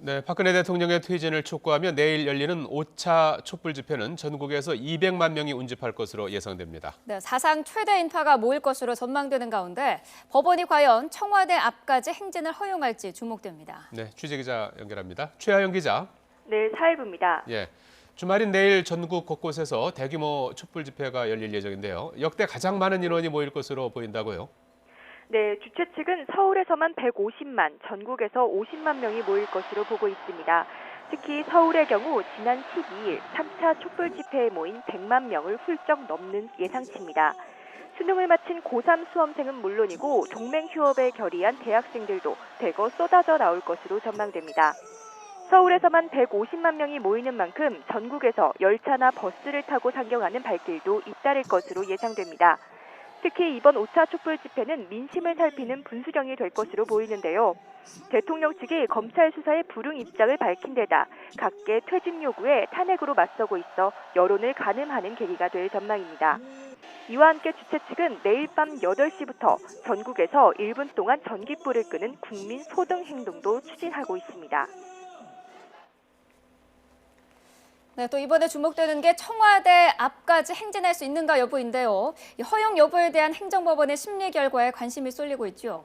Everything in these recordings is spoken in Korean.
네, 박근혜 대통령의 퇴진을 촉구하며 내일 열리는 5차 촛불 집회는 전국에서 200만 명이 운집할 것으로 예상됩니다. 네, 사상 최대 인파가 모일 것으로 전망되는 가운데 법원이 과연 청와대 앞까지 행진을 허용할지 주목됩니다. 네, 취재기자 연결합니다. 최하영 기자. 네, 사회부입니다. 예, 주말인 내일 전국 곳곳에서 대규모 촛불 집회가 열릴 예정인데요. 역대 가장 많은 인원이 모일 것으로 보인다고요? 네, 주최 측은 서울에서만 150만, 전국에서 50만 명이 모일 것으로 보고 있습니다. 특히 서울의 경우 지난 12일 3차 촛불 집회에 모인 100만 명을 훌쩍 넘는 예상치입니다. 수능을 마친 고3 수험생은 물론이고 동맹휴업에 결의한 대학생들도 대거 쏟아져 나올 것으로 전망됩니다. 서울에서만 150만 명이 모이는 만큼 전국에서 열차나 버스를 타고 상경하는 발길도 잇따를 것으로 예상됩니다. 특히 이번 5차 촛불 집회는 민심을 살피는 분수령이 될 것으로 보이는데요. 대통령 측이 검찰 수사에 불응 입장을 밝힌 데다 각계 퇴진 요구에 탄핵으로 맞서고 있어 여론을 가늠하는 계기가 될 전망입니다. 이와 함께 주최 측은 내일 밤 8시부터 전국에서 1분 동안 전기불을 끄는 국민 소등 행동도 추진하고 있습니다. 네, 또 이번에 주목되는 게 청와대 앞까지 행진할 수 있는가 여부인데요. 이 허용 여부에 대한 행정법원의 심리 결과에 관심이 쏠리고 있죠.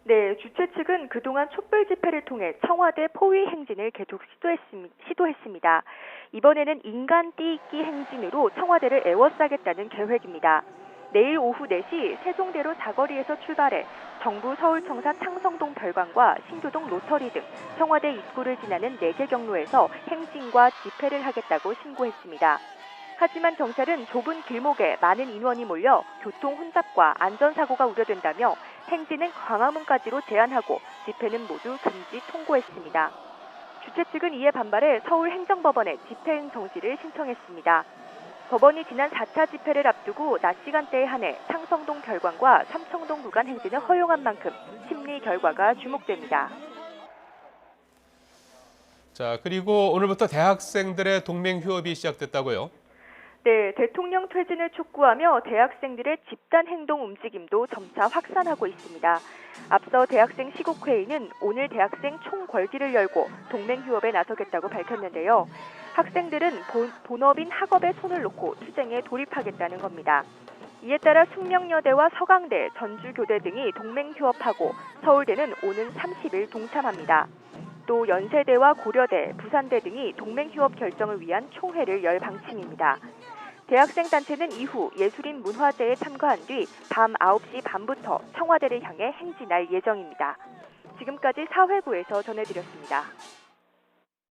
네, 주최 측은 그동안 촛불 집회를 통해 청와대 포위 행진을 계속 시도했습니다. 이번에는 인간 띠입기 행진으로 청와대를 에워싸겠다는 계획입니다. 내일 오후 4시 세종대로 사거리에서 출발해 정부 서울청사 창성동 별관과 신교동 로터리 등 청와대 입구를 지나는 4개 경로에서 행진과 집회를 하겠다고 신고했습니다. 하지만 경찰은 좁은 길목에 많은 인원이 몰려 교통 혼잡과 안전사고가 우려된다며 행진은 광화문까지로 제한하고 집회는 모두 금지 통보했습니다. 주최 측은 이에 반발해 서울행정법원에 집행 정지를 신청했습니다. 법원이 지난 4차 집회를 앞두고 낮 시간대에 한해 창성동 별관과 삼청동 구간 행진을 허용한 만큼 심리 결과가 주목됩니다. 자, 그리고 오늘부터 대학생들의 동맹휴업이 시작됐다고요? 네, 대통령 퇴진을 촉구하며 대학생들의 집단 행동 움직임도 점차 확산하고 있습니다. 앞서 대학생 시국회의는 오늘 대학생 총궐기를 열고 동맹휴업에 나서겠다고 밝혔는데요. 학생들은 본업인 학업에 손을 놓고 투쟁에 돌입하겠다는 겁니다. 이에 따라 숙명여대와 서강대, 전주교대 등이 동맹휴업하고 서울대는 오는 30일 동참합니다. 또 연세대와 고려대, 부산대 등이 동맹휴업 결정을 위한 총회를 열 방침입니다. 대학생 단체는 이후 예술인 문화제에 참가한 뒤 밤 9시 반부터 청와대를 향해 행진할 예정입니다. 지금까지 사회부에서 전해드렸습니다.